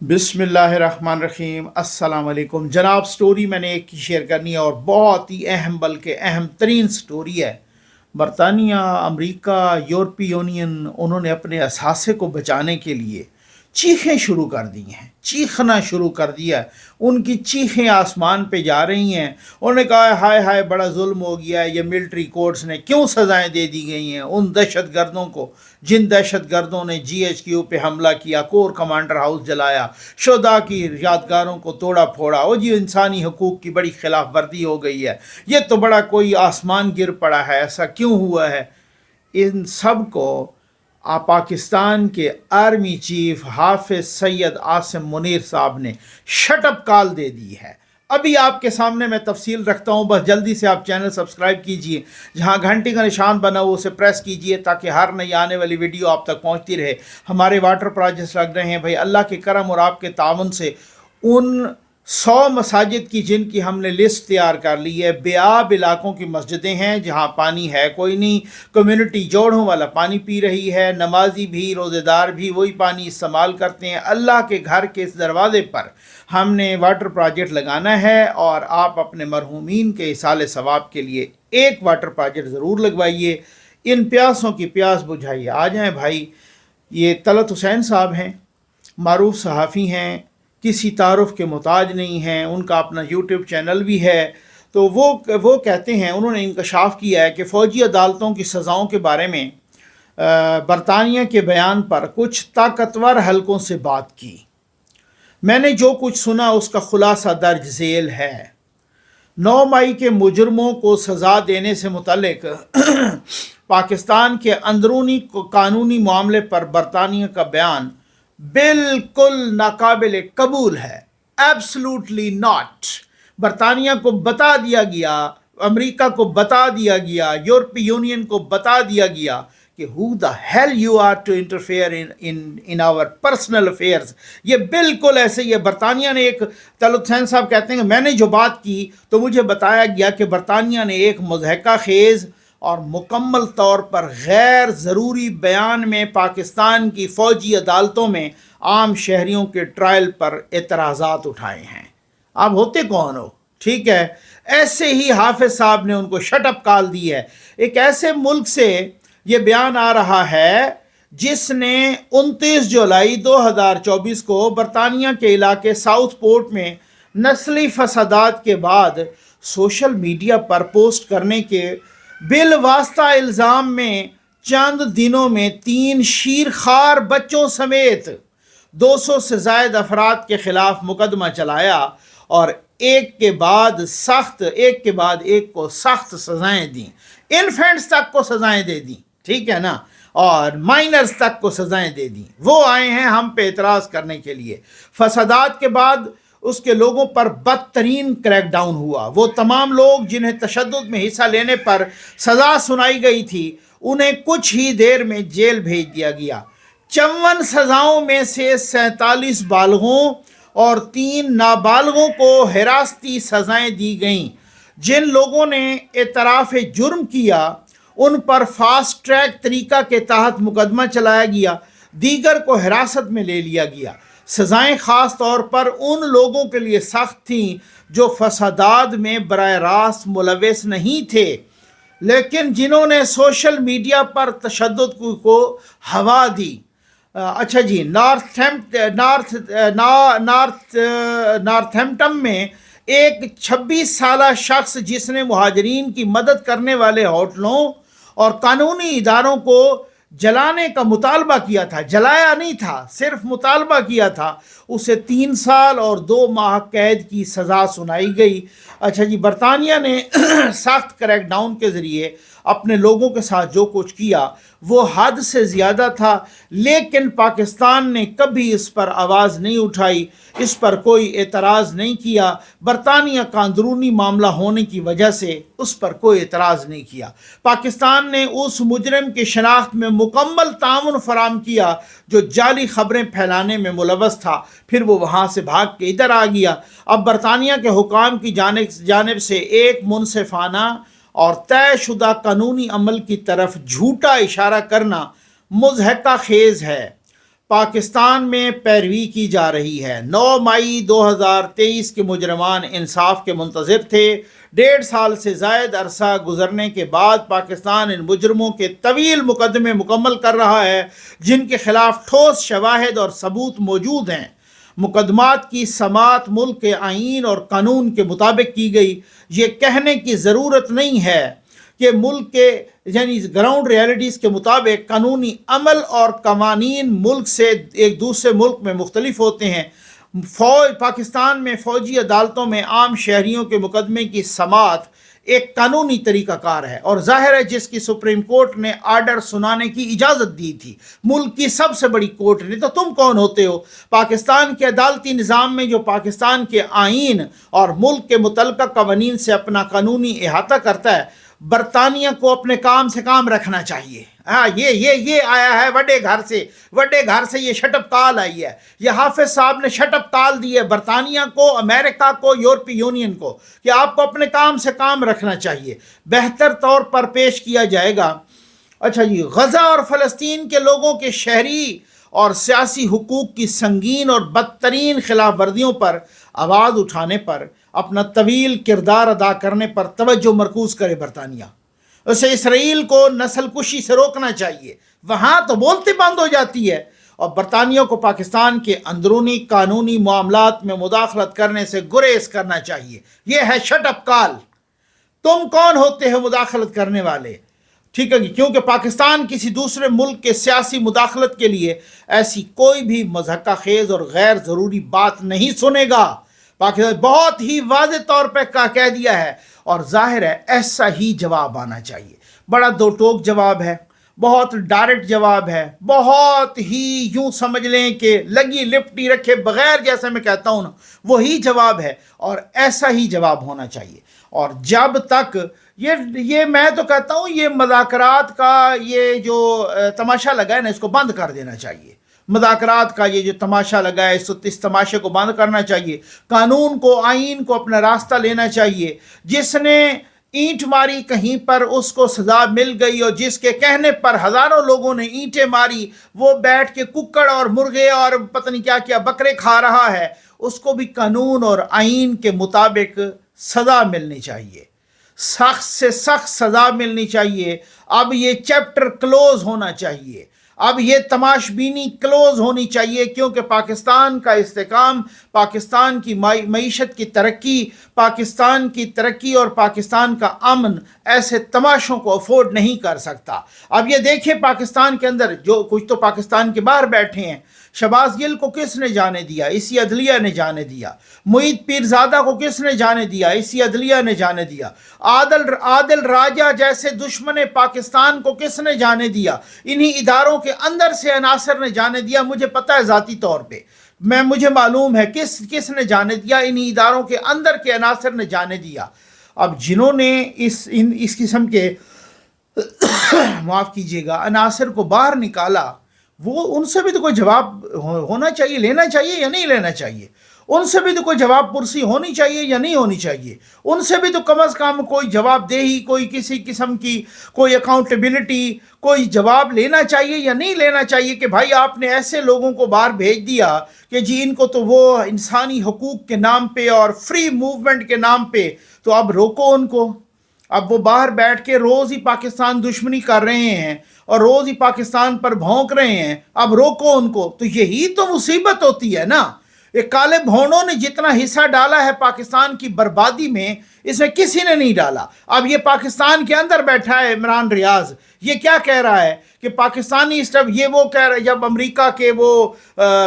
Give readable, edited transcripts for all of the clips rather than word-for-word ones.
बिस्मिल्लाहिर्रहमानिर्रहीम। अस्सलाम वालेकुम जनाब। स्टोरी मैंने एक ही शेयर करनी है और बहुत ही अहम बल्कि अहम तरीन स्टोरी है। बरतानिया, अमेरिका, यूरोपीय यूनियन, उन्होंने अपने असासे को बचाने के लिए चीखें शुरू कर दी हैं, चीखना शुरू कर दिया है। उनकी चीखें आसमान पे जा रही हैं। उन्होंने कहा हाय हाय बड़ा जुल्म हो गया है, ये मिलिट्री कोर्ट्स ने क्यों सज़ाएं दे दी गई हैं उन दहशत गर्दों को जिन दहशत गर्दों ने GHQ पे हमला किया, कोर कमांडर हाउस जलाया, शोधा की यादगारों को तोड़ा फोड़ा। वो जी इंसानी हकूक़ की बड़ी खिलाफ वर्दी हो गई है, ये तो बड़ा कोई आसमान गिर पड़ा है, ऐसा क्यों हुआ है। इन सब को पाकिस्तान के आर्मी चीफ हाफिज सैयद आसिम मुनीर साहब ने शटअप कॉल दे दी है। अभी आपके सामने मैं तफसील रखता हूँ, बस जल्दी से आप चैनल सब्सक्राइब कीजिए, जहाँ घंटी का निशान बना हो उसे प्रेस कीजिए ताकि हर नई आने वाली वीडियो आप तक पहुँचती रहे। हमारे वाटर प्रोजेक्ट्स लग रहे हैं भाई, अल्लाह के करम और आपके तावन से उन 100 मसाजिद की जिनकी हमने लिस्ट तैयार कर ली है। बेआब इलाकों की मस्जिदें हैं जहाँ पानी है कोई नहीं, कम्युनिटी जोड़ों वाला पानी पी रही है, नमाजी भी रोज़ेदार भी वही पानी इस्तेमाल करते हैं। अल्लाह के घर के इस दरवाज़े पर हमने वाटर प्रोजेक्ट लगाना है और आप अपने मरहूमीन के इसाले सवाब के लिए एक वाटर प्रोजेक्ट ज़रूर लगवाइए, इन प्यासों की प्यास बुझाइए। आ जाएँ भाई। ये तलत हुसैन साहब हैं, मारूफ सहाफ़ी हैं, किसी तारुफ के मोहताज नहीं हैं, उनका अपना यूट्यूब चैनल भी है। तो वो कहते हैं, उन्होंने इंकशाफ किया है कि फ़ौजी अदालतों की सज़ाओं के बारे में बरतानिया के बयान पर कुछ ताकतवर हलकों से बात की। मैंने जो कुछ सुना उसका खुलासा दर्ज झेल है। 9 मई के मुजरमों को सज़ा देने से मुतल्लिक पाकिस्तान के अंदरूनी कानूनी मामले पर बरतानिया का बयान बिल्कुल नाकाबिल कबूल है। Absolutely not. बरतानिया को बता दिया गया, अमेरिका को बता दिया गया, यूरोपीय यूनियन को बता दिया गया कि who the hell you are to interfere in our personal affairs. ये बिल्कुल ऐसे ही है। बरतानिया ने एक, तलत हुसैन साहब कहते हैं कि मैंने जो बात की तो मुझे बताया गया कि बरतानिया ने एक मुज़हका खेज़ और मुकम्मल तौर पर गैर ज़रूरी बयान में पाकिस्तान की फ़ौजी अदालतों में आम शहरियों के ट्रायल पर एतराज़ात उठाए हैं। आप होते कौन हो? ठीक है, ऐसे ही हाफिज साहब ने उनको शटअप कॉल दी है। एक ऐसे मुल्क से ये बयान आ रहा है जिसने 29 जुलाई 2024 को बरतानिया के इलाके साउथ पोर्ट में नस्ली फसादात के बाद सोशल मीडिया पर पोस्ट करने के बिलवास्ता इल्ज़ाम में चंद दिनों में 3 शीरखार बच्चों समेत 200 से ज़ायद अफराद के ख़िलाफ़ मुकदमा चलाया और एक के बाद एक को सख्त सज़ाएँ दी। इन्फेंट्स तक को सज़ाएँ दे दी, ठीक है ना, और माइनर्स तक को सज़ाएँ दे दी। वो आए हैं हम पे एतराज़ करने के लिए। फसादात के बाद उसके लोगों पर बदतरीन क्रैकडाउन हुआ। वो तमाम लोग जिन्हें तशद्दुद में हिस्सा लेने पर सज़ा सुनाई गई थी उन्हें कुछ ही देर में जेल भेज दिया गया। 54 सज़ाओं में से 47 बालगों और 3 नाबालगों को हिरासती सज़ाएं दी गईं। जिन लोगों ने एतराफ़ जुर्म किया उन पर फास्ट ट्रैक तरीका के तहत मुकदमा चलाया गया, दीगर को हिरासत में ले लिया गया। सज़ाएँ ख़ास तौर पर उन लोगों के लिए सख्त थीं जो फसादात में बराह रास्त मुलव्वस नहीं थे लेकिन जिन्होंने सोशल मीडिया पर तशद्दुद को हवा दी। अच्छा जी, नॉर्थहैम्पटन में एक 26 साला शख्स जिसने मुहाजिरीन की मदद करने वाले होटलों और कानूनी इदारों को जलाने का मुतालबा किया था, जलाया नहीं था, सिर्फ मुतालबा किया था, उसे 3 साल और 2 माह कैद की सज़ा सुनाई गई। अच्छा जी, बरतानिया ने सख्त क्रैकडाउन के ज़रिए अपने लोगों के साथ जो कुछ किया वो हद से ज़्यादा था, लेकिन पाकिस्तान ने कभी इस पर आवाज़ नहीं उठाई, इस पर कोई एतराज़ नहीं किया। बरतानिया का अंदरूनी मामला होने की वजह से उस पर कोई एतराज़ नहीं किया। पाकिस्तान ने उस मुजरिम की शनाख्त में मुकम्मल ताउन फराम किया जो जाली खबरें फैलाने में मुलव्वस था, फिर वो वहाँ से भाग के इधर आ गया। अब बरतानिया के हुकाम की जानिब से एक मुनसिफाना और तयशुदा कानूनी अमल की तरफ झूठा इशारा करना मुज़हका खेज़ है। پاکستان میں پیروی کی جا رہی ہے۔ 9 مئی 2023 کے مجرمان انصاف کے منتظر تھے۔ 1.5 سال سے زائد عرصہ گزرنے کے بعد پاکستان ان مجرموں کے طویل مقدمے مکمل کر رہا ہے جن کے خلاف ٹھوس شواہد اور ثبوت موجود ہیں۔ مقدمات کی سماعت ملک کے آئین اور قانون کے مطابق کی گئی۔ یہ کہنے کی ضرورت نہیں ہے کہ ملک کے یعنی گراؤنڈ ریالٹیز کے مطابق قانونی عمل اور قوانین ملک سے ایک دوسرے ملک میں مختلف ہوتے ہیں۔ پاکستان میں فوجی عدالتوں میں عام شہریوں کے مقدمے کی سماعت ایک قانونی طریقہ کار ہے اور ظاہر ہے جس کی سپریم کورٹ نے آرڈر سنانے کی اجازت دی تھی، ملک کی سب سے بڑی کورٹ نے۔ تو تم کون ہوتے ہو؟ پاکستان کے عدالتی نظام میں جو پاکستان کے آئین اور ملک کے متعلقہ قوانین سے اپنا قانونی احاطہ کرتا ہے، برطانیہ کو اپنے کام سے کام رکھنا چاہیے۔ ہاں یہ آیا ہے وڈے گھر سے یہ شٹ اپ کال آئی ہے۔ یہ حافظ صاحب نے شٹ اپ کال دی ہے برطانیہ کو، امریکہ کو، یورپی یونین کو کہ آپ کو اپنے کام سے کام رکھنا چاہیے، بہتر طور پر پیش کیا جائے گا۔ اچھا جی، غزہ اور فلسطین کے لوگوں کے شہری اور سیاسی حقوق کی سنگین اور بدترین خلاف ورزیوں پر آواز اٹھانے پر، اپنا طویل کردار ادا کرنے پر توجہ مرکوز کرے برطانیہ۔ اسے اسرائیل کو نسل کشی سے روکنا چاہیے، وہاں تو بولتی بند ہو جاتی ہے، اور برطانیہ کو پاکستان کے اندرونی قانونی معاملات میں مداخلت کرنے سے گریز کرنا چاہیے۔ یہ ہے شٹ اپ کال۔ تم کون ہوتے ہیں مداخلت کرنے والے؟ ٹھیک ہے، کیونکہ پاکستان کسی دوسرے ملک کے سیاسی مداخلت کے لیے ایسی کوئی بھی مضحکہ خیز اور غیر ضروری بات نہیں سنے گا۔ پاکستان بہت ہی واضح طور پہ کہہ دیا ہے، اور ظاہر ہے ایسا ہی جواب آنا چاہیے۔ بڑا دو ٹوک جواب ہے، بہت ڈائریکٹ جواب ہے، بہت ہی یوں سمجھ لیں کہ لگی لپٹی رکھے بغیر، جیسے میں کہتا ہوں نا، وہی جواب ہے، اور ایسا ہی جواب ہونا چاہیے۔ اور جب تک یہ میں تو کہتا ہوں یہ مذاکرات کا یہ جو تماشا لگا ہے نا، اس کو بند کر دینا چاہیے۔ مذاکرات کا یہ جو تماشا لگا ہے اس تماشے کو بند کرنا چاہیے۔ قانون کو، آئین کو اپنا راستہ لینا چاہیے۔ جس نے اینٹ ماری کہیں پر اس کو سزا مل گئی، اور جس کے کہنے پر ہزاروں لوگوں نے اینٹیں ماری وہ بیٹھ کے ککڑ اور مرغے اور پتہ نہیں کیا کیا بکرے کھا رہا ہے، اس کو بھی قانون اور آئین کے مطابق سزا ملنی چاہیے، سخت سے سخت سزا ملنی چاہیے۔ اب یہ چیپٹر کلوز ہونا چاہیے، اب یہ تماش بینی کلوز ہونی چاہیے، کیونکہ پاکستان کا استحکام، پاکستان کی معیشت کی ترقی، پاکستان کی ترقی اور پاکستان کا امن ایسے تماشوں کو افورڈ نہیں کر سکتا۔ اب یہ دیکھیں پاکستان کے اندر جو کچھ تو پاکستان کے باہر بیٹھے ہیں، شہباز گل کو کس نے جانے دیا؟ اسی عدلیہ نے جانے دیا۔ معید پیرزادہ کو کس نے جانے دیا؟ اسی عدلیہ نے جانے دیا۔ عادل راجہ جیسے دشمن پاکستان کو کس نے جانے دیا؟ انہی اداروں کے اندر سے عناصر نے جانے دیا۔ مجھے پتہ ہے ذاتی طور پہ، مجھے معلوم ہے کس نے جانے دیا، انہی اداروں کے اندر کے عناصر نے جانے دیا۔ اب جنہوں نے اس قسم کے معاف کیجیے گا عناصر کو باہر نکالا، وہ ان سے بھی تو کوئی جواب ہونا چاہیے، لینا چاہیے یا نہیں لینا چاہیے؟ ان سے بھی تو کوئی جواب پرسی ہونی چاہیے یا نہیں ہونی چاہیے؟ ان سے بھی تو کم از کم کوئی جواب دہی، کوئی کسی قسم کی کوئی اکاؤنٹیبلٹی، کوئی جواب لینا چاہیے یا نہیں لینا چاہیے کہ بھائی آپ نے ایسے لوگوں کو باہر بھیج دیا کہ جی ان کو تو وہ انسانی حقوق کے نام پہ اور فری موومنٹ کے نام پہ، تو اب روکو ان کو۔ اب وہ باہر بیٹھ کے روز ہی پاکستان دشمنی کر رہے ہیں اور روز ہی پاکستان پر بھونک رہے ہیں، اب روکو ان کو۔ تو یہی تو مصیبت ہوتی ہے نا۔ یہ کالے بھونوں نے جتنا حصہ ڈالا ہے پاکستان کی بربادی میں، اس میں کسی نے نہیں ڈالا۔ اب یہ پاکستان کے اندر بیٹھا ہے عمران ریاض، یہ کیا کہہ رہا ہے کہ پاکستانی یہ وہ کہہ رہا ہے، جب امریکہ کے وہ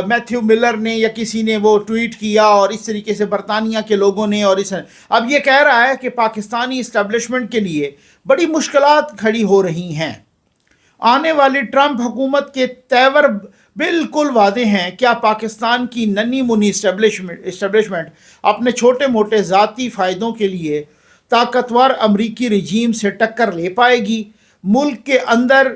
میتھیو ملر نے یا کسی نے وہ ٹویٹ کیا اور اس طریقے سے برطانیہ کے لوگوں نے، اور اب یہ کہہ رہا ہے کہ پاکستانی اسٹیبلشمنٹ کے لیے بڑی مشکلات کھڑی ہو رہی ہیں۔ آنے والی ٹرمپ حکومت کے تیور بالکل واضح ہیں۔ کیا پاکستان کی ننھی منی اسٹیبلشمنٹ اپنے چھوٹے موٹے ذاتی فائدوں کے لیے طاقتور امریکی رجیم سے ٹکر لے پائے گی؟ ملک کے اندر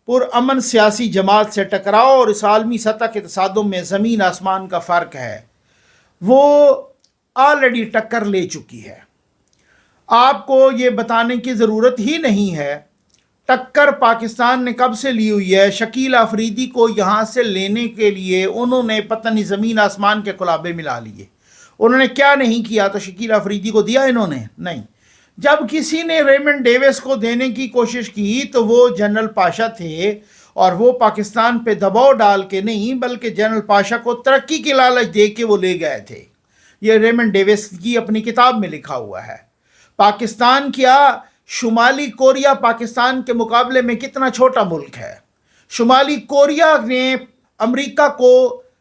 پرامن سیاسی جماعت سے ٹکراؤ اور اس عالمی سطح کے تصادم میں زمین آسمان کا فرق ہے۔ وہ آلریڈی ٹکر لے چکی ہے۔ آپ کو یہ بتانے کی ضرورت ہی نہیں ہے टक्कर पाकिस्तान ने कब से ली हुई है? शकील अफरीदी को यहाँ से लेने के लिए उन्होंने पता नहीं ज़मीन आसमान के खुलाबे मिला लिए। उन्होंने क्या नहीं किया तो शकील अफरीदी को दिया इन्होंने? नहीं। जब किसी ने रेमंड डेविस को देने की कोशिश की तो वो जनरल पाशा थे, और वो पाकिस्तान पे दबाव डाल के नहीं बल्कि जनरल पाशा को तरक्की की लालच दे के वो ले गए थे। ये रेमंड डेविस की अपनी किताब में लिखा हुआ है। पाकिस्तान क्या, शुमाली कोरिया पाकिस्तान के मुकाबले में कितना छोटा मुल्क है। शुमाली कोरिया ने अमेरिका को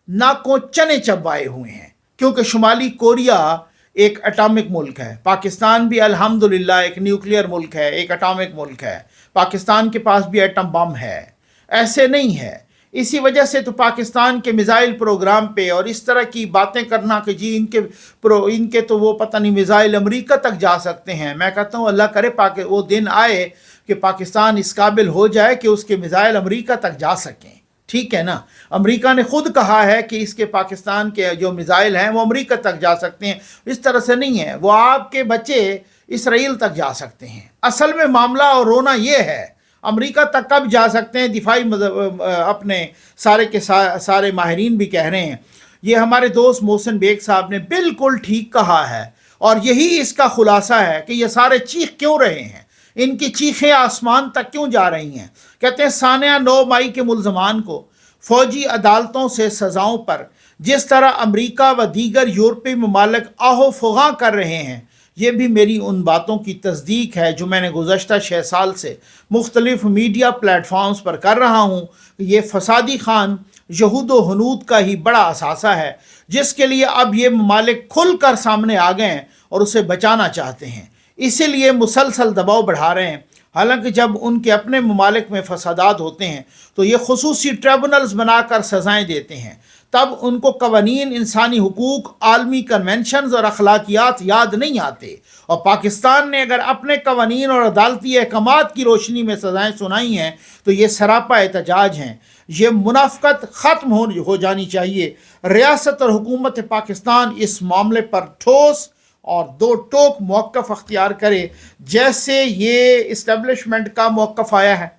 नाकों चने चबवाए हुए हैं, क्योंकि शुमाली कोरिया एक एटॉमिक मुल्क है। पाकिस्तान भी अल्हम्दुलिल्लाह एक न्यूक्लियर मुल्क है, एक एटॉमिक मुल्क है। पाकिस्तान के पास भी एटम बम है, ऐसे नहीं है। इसी वजह से तो पाकिस्तान के मिज़ाइल प्रोग्राम पे और इस तरह की बातें करना कि जी इनके तो वो पता नहीं मिज़ाइल अमेरिका तक जा सकते हैं। मैं कहता हूँ अल्लाह करे वो दिन आए कि पाकिस्तान इस काबिल हो जाए कि उसके मिज़ाइल अमेरिका तक जा सकें। ठीक है ना, अमेरिका ने खुद कहा है कि इसके पाकिस्तान के जो मिज़ाइल हैं वो अमेरिका तक जा सकते हैं। इस तरह से नहीं है, वो आपके बच्चे इसराइल तक जा सकते हैं। असल में मामला और रोना ये है, अमेरिका तक कब जा सकते हैं? दिफाई अपने सारे के सारे माहिरीन भी कह रहे हैं। ये हमारे दोस्त मोहसिन बेग साहब ने बिल्कुल ठीक कहा है, और यही इसका खुलासा है कि ये सारे चीख क्यों रहे हैं, इनकी चीखें आसमान तक क्यों जा रही हैं। कहते हैं सानिया 9 मई के मुलजमान को फौजी अदालतों से सज़ाओं पर जिस तरह अमेरिका व दीगर यूरोपीय ममालिक आहो फुगा कर रहे हैं, ये भी मेरी उन बातों की तस्दीक है जो मैंने गुज़श्ता 6 साल से मुख्तलिफ मीडिया प्लेटफॉर्म्स पर कर रहा हूँ। ये फसादी खान यहूद व हनूद का ही बड़ा असासा है, जिसके लिए अब ये ममालिक खुल कर सामने आ गए हैं और उसे बचाना चाहते हैं, इसीलिए मुसलसल दबाव बढ़ा रहे हैं। हालांकि जब उनके अपने ममालिक में फसादात होते हैं तो ये खुसूसी ट्रिब्यूनल्स बनाकर सज़ाएँ देते हैं, तब उनको कवानीन, इंसानी हुकूक, आलमी कन्वेंशंस और अखलाकियात याद नहीं आते। और पाकिस्तान ने अगर अपने कवानीन और अदालती अहकामात की रोशनी में सज़ाएँ सुनाई हैं तो ये सरापा एहतजाज हैं। ये मुनाफ़क़त ख़त्म हो जानी चाहिए। रियासत और हुकूमत पाकिस्तान इस मामले पर ठोस और दो टोक मौक़िफ़ अख्तियार करे, जैसे ये इस्टेब्लिशमेंट का मौक़िफ़ आया है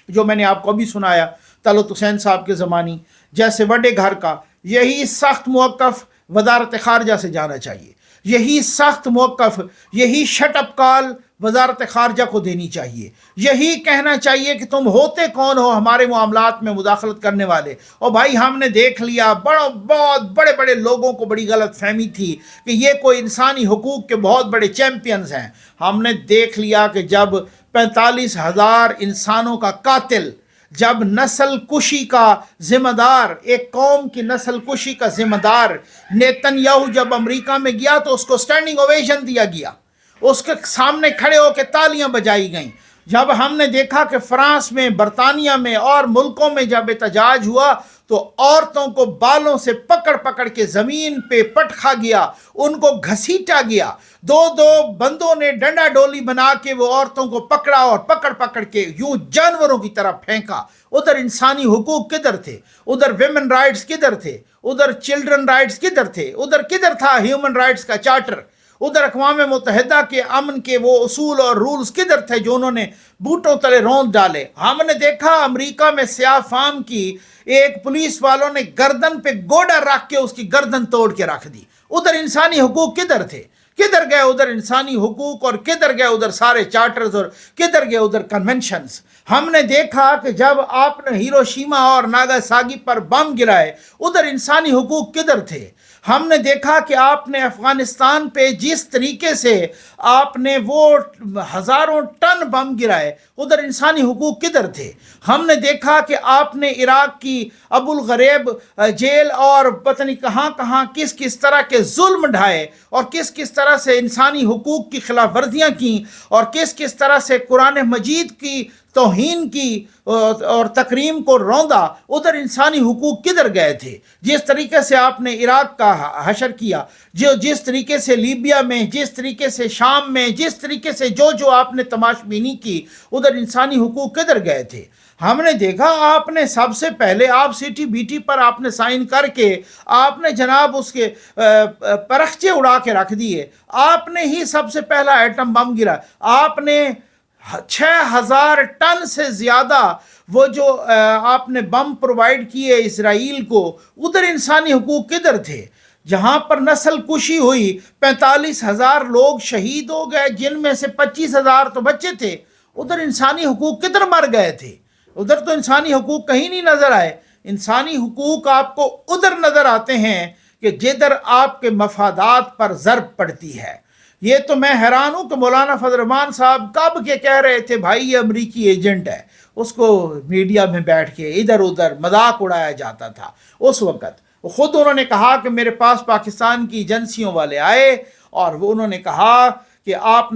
जो मैंने आपको अभी सुनाया तलत हुसैन साहब के ज़मानी, जैसे वड्डे घर का। यही सख्त मौक़िफ़ वज़ारत ख़ारजा से जाना चाहिए, यही सख्त मौक़िफ़, यही शटअप कॉल वज़ारत ख़ारजा को देनी चाहिए। यही कहना चाहिए कि तुम होते कौन हो हमारे मामलात में मुदाखलत करने वाले। और भाई हमने देख लिया, बहुत बड़े बड़े लोगों को बड़ी गलत फहमी थी कि ये कोई इंसानी हुकूक के बहुत बड़े चैम्पियंस हैं। हमने देख लिया कि जब 45,000 इंसानों का कातिल, जब नस्ल कुशी का ज़िम्मेदार, एक कौम की नस्ल कुशी का ज़िम्मेदार नेतन्याहू जब अमेरिका में गया तो उसको स्टैंडिंग ओवेशन दिया गया, उसके सामने खड़े होकर तालियां बजाई गईं। जब हमने देखा कि फ्रांस में, बरतानिया में और मुल्कों में जब एहतजाज हुआ तो औरतों को बालों से पकड़ पकड़ के ज़मीन पे पटखा गया, उनको घसीटा गया। 2-2 बंदों ने डंडा डोली बना के वो औरतों को पकड़ा और पकड़ पकड़ के यूं जानवरों की तरह फेंका। उधर इंसानी हुकूक किधर थे? उधर विमेन राइट्स किधर थे? उधर चिल्ड्रन राइट्स किधर थे? उधर किधर था ह्यूमन राइट्स का चार्टर? उधर अक़वाम मुत्तहिदा के अमन के वो उसूल और रूल्स किधर थे जो उन्होंने बूटों तले रौंद डाले? हमने देखा अमेरिका में स्याह फाम की एक पुलिस वालों ने गर्दन पे गोड़ा रख के उसकी गर्दन तोड़ के रख दी। उधर इंसानी हुकूक किधर थे? किधर गए उधर इंसानी हुकूक, और किधर गए उधर सारे चार्टर्स, और किधर गए उधर कन्वेंशंस? हमने देखा कि जब आपने हिरोशिमा और नागासाकी पर बम गिराए, उधर इंसानी हुकूक किधर थे? हमने देखा कि आपने अफ़गानिस्तान पे जिस तरीके से आपने वो हज़ारों टन बम गिराए, उधर इंसानी हुकूक किधर थे? हमने देखा कि आपने इराक़ की अबुल ग़रेब जेल और पता नहीं कहाँ कहाँ किस किस तरह के जुल्म ढाए, और किस किस तरह से इंसानी हुकूक की खिलाफ वर्जियाँ की, और किस किस तरह से कुरान मजीद की तौहीन की और तकरीम को रौंदा। उधर इंसानी हुकूक किधर गए थे? जिस तरीके से आपने इराक़ का हशर किया, जिस तरीके से लीबिया में, जिस तरीके से शाम में, जिस तरीके से जो आपने तमाशबीनी की, उधर इंसानी हुकूक किधर गए थे? हमने देखा आपने सबसे पहले आप CTBT पर आपने साइन करके आपने जनाब उसके परखचे उड़ा के रख दिए। आपने ही सबसे पहला एटम बम गिरा। आपने 6,000 टन से ज़्यादा वो जो आपने बम प्रोवाइड किए इसराइल को, उधर इंसानी हुकूक किधर थे? जहाँ पर नस्ल कुशी हुई, 45,000 लोग शहीद हो गए, जिनमें से 25,000 तो बच्चे थे, उधर इंसानी हुकूक किधर मर गए थे? उधर तो इंसानी हुकूक कहीं नहीं नज़र आए। इंसानी हुकूक आपको उधर नज़र आते हैं कि जिधर आपके मफादात पर ज़रब पड़ती है। ये तो मैं हैरान हूँ कि मौलाना फजल रहमान साहब कब के कह रहे थे भाई ये अमरीकी एजेंट है, उसको मीडिया में बैठ के इधर उधर मजाक उड़ाया जाता था। उस वक़्त ख़ुद उन्होंने कहा कि मेरे पास पाकिस्तान की एजेंसियों वाले आए और वो उन्होंने कहा कि आप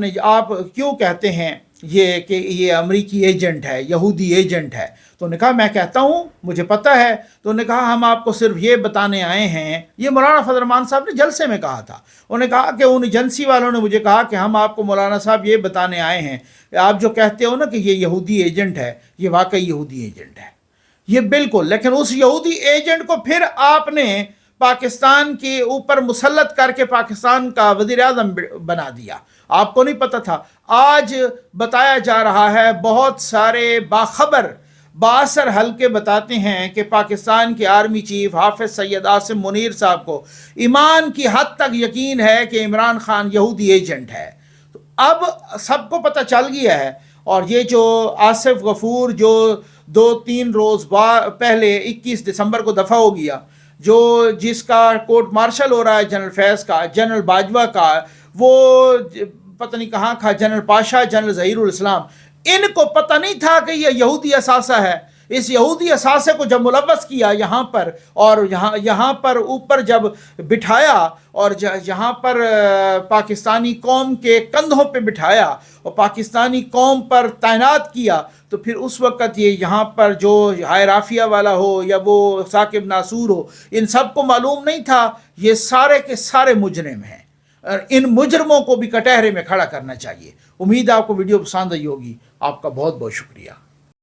क्यों कहते हैं ये कि ये अमरीकी एजेंट है, यहूदी एजेंट है? तो उन्होंने कहा मैं कहता हूँ, मुझे पता है। तो उन्होंने कहा हम आपको सिर्फ ये बताने आए हैं, ये मौलाना फजल रहमान साहब ने जलसे में कहा था। उन्होंने कहा कि उन एजेंसी वालों ने मुझे कहा कि हम आपको मौलाना साहब ये बताने आए हैं, आप जो कहते हो ना कि ये यहूदी एजेंट है, ये वाकई यहूदी एजेंट है, ये बिल्कुल। लेकिन उस यहूदी एजेंट को फिर आपने पाकिस्तान के ऊपर मुसल्लत करके पाकिस्तान का वज़ीर आज़म बना दिया। आपको नहीं पता था। आज बताया जा रहा है, बहुत सारे बाखबर बासर हल्के बताते हैं कि पाकिस्तान के आर्मी चीफ हाफिज सैयद आसिम मुनीर साहब को ईमान की हद तक यकीन है कि इमरान खान यहूदी एजेंट है। तो अब सबको पता चल गया है। और ये जो आसिफ गफूर जो 2-3 रोज़ पहले 21 दिसंबर को दफ़ा हो गया, जो जिसका कोर्ट मार्शल हो रहा है जनरल फैज़ का, जनरल बाजवा का, वो पता नहीं कहाँ का जनरल पाशा, जनरल ज़हीरुल इस्लाम, इनको पता नहीं था कि ये यहूदी असासा है। इस यहूदी असासे को जब मुलव्वस किया यहाँ पर, और यहाँ पर ऊपर जब बिठाया और यहाँ पर पाकिस्तानी कौम के कंधों पे बिठाया और पाकिस्तानी कौम पर तैनात किया, तो फिर उस वक़्त ये यहाँ पर जो हाय राफिया वाला हो या वो साकिब नासूर हो, इन सब को मालूम नहीं था ये सारे के सारे मुजरिम हैं। इन मुजरमों को भी कटहरे में खड़ा करना चाहिए। उम्मीद है आपको वीडियो पसंद आई होगी। आपका बहुत बहुत शुक्रिया।